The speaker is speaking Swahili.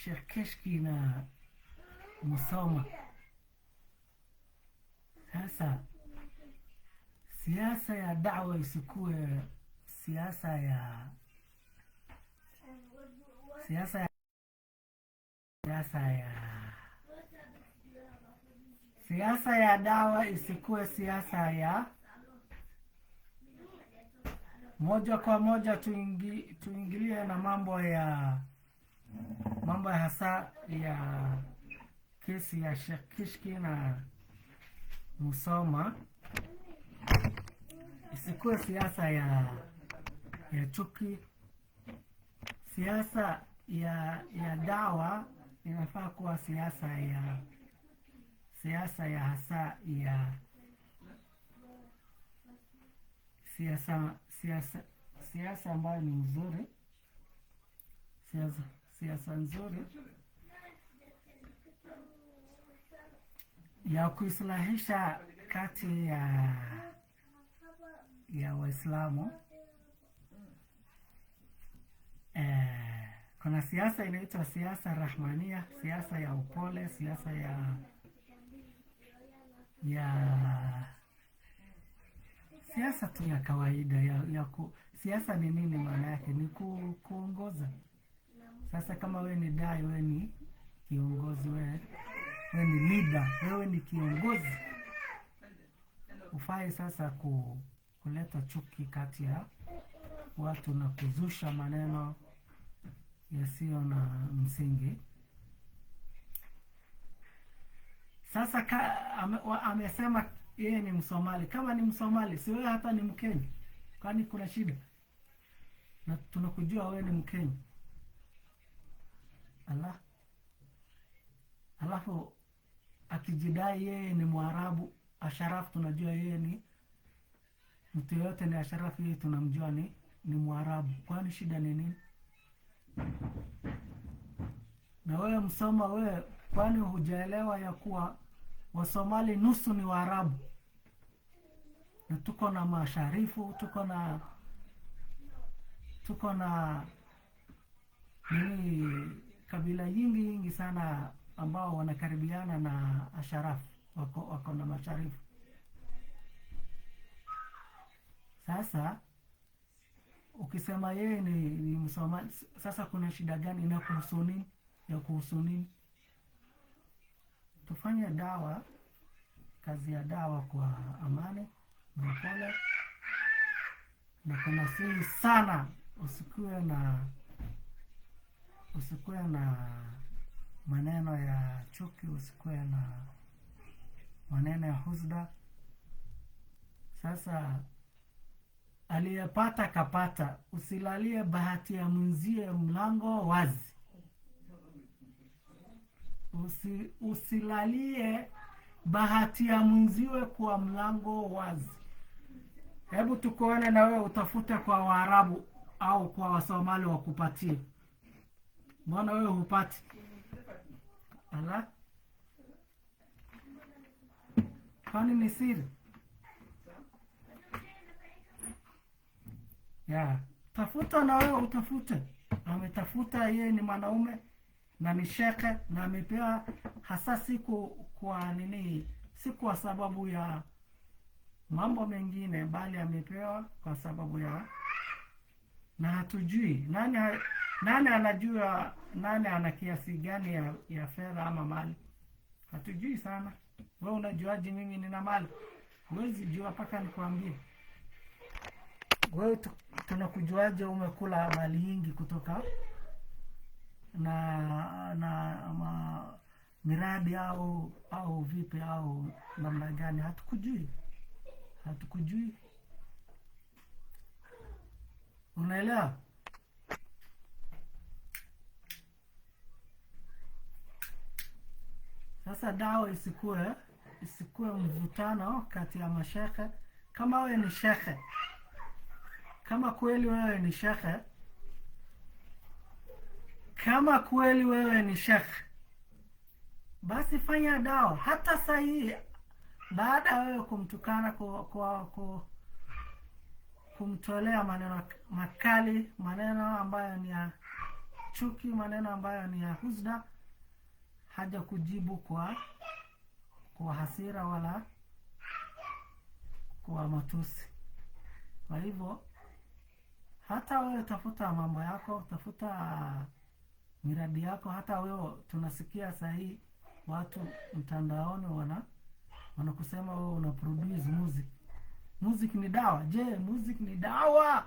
Sheikh Kishki na Musoma. Sasa siasa ya da'wa isikuwe siasa ya dawa isikuwe siasa ya moja kwa moja tuingilie na mambo ya hasa ya kesi ya Sheikh Kishki na Musoma. Isikuwe siasa ya chuki. Siasa ya dawa inafaa kuwa siasa ya hasa ya siasa ambayo ni nzuri, siasa nzuri ya kuislahisha kati ya Waislamu. Kuna siasa inaitwa siasa rahmania, siasa ya upole, siasa siasa tu ya kawaida siasa ni nini maana yake? Ni kuongoza. Sasa kama wewe ni dai, wewe ni kiongozi, wewe ni leader, wewe ni kiongozi, ufai sasa kuleta chuki kati ya watu na kuzusha maneno yasiyo na msingi. Sasa amesema yeye ni Msomali. Kama ni Msomali, si wewe hata ni Mkenya? Kwani kuna shida? Na tunakujua wewe ni Mkenya. Alafu akijidai yeye ni Mwarabu, Asharaf tunajua yeye ni mtu yote ni Asharaf, yeye tunamjua ni Mwarabu. Kwani shida ni nini? Na wewe Msoma, wewe kwani hujaelewa ya kuwa Wasomali nusu ni Waarabu? Na tuko na masharifu, tuko na kabila nyingi sana ambao wanakaribiana na Asharaf, wako na masharifu. Sasa ukisema yeye ni Msomali, sasa kuna shida gani? Kuhusu nini? Tufanye kazi ya dawa kwa amani na pole, na kuna siri sana, usikuwe na maneno ya chuki, usikuwe na maneno ya husda. Sasa aliyepata kapata, usilalie bahati ya mwenzie mlango wazi. Usilalie bahati ya mwenziwe kwa mlango wazi. Hebu tukuone na wewe utafute kwa Waarabu au kwa Wasomali wakupatie. Mbona wewe hupati? Kwani ni siri? Tafuta na wewe utafute. Ametafuta, yeye ni mwanaume na ni shekhe, na amepewa hasa siku si kwa sababu ya mambo mengine, bali amepewa kwa sababu na hatujui nani anajua nani ana kiasi gani ya fedha ama mali. Hatujui sana. Wewe unajuaje mimi nina mali? Huwezi jua mpaka nikwambie. Wewe tunakujuaje umekula mali nyingi kutoka na miradi au vipi au namna gani? Hatukujui. Unaelewa? Sasa dawa isikuwe mvutano kati ya mashekhe. Kama wewe ni shekhe, kama kweli wewe ni shekhe, basi fanya dawa. Hata sahihi, baada ya wewe kumtukana, kumtolea maneno makali, maneno ambayo chuki, maneno ambayo ni ya husda, haja kujibu kwa hasira wala kwa matusi. Kwa hivyo hata wewe tafuta mambo yako, tafuta miradi yako. Hata wewe tunasikia sahi watu mtandaoni wanakusema wewe una produce music. Music ni dawa. Je, music ni dawa?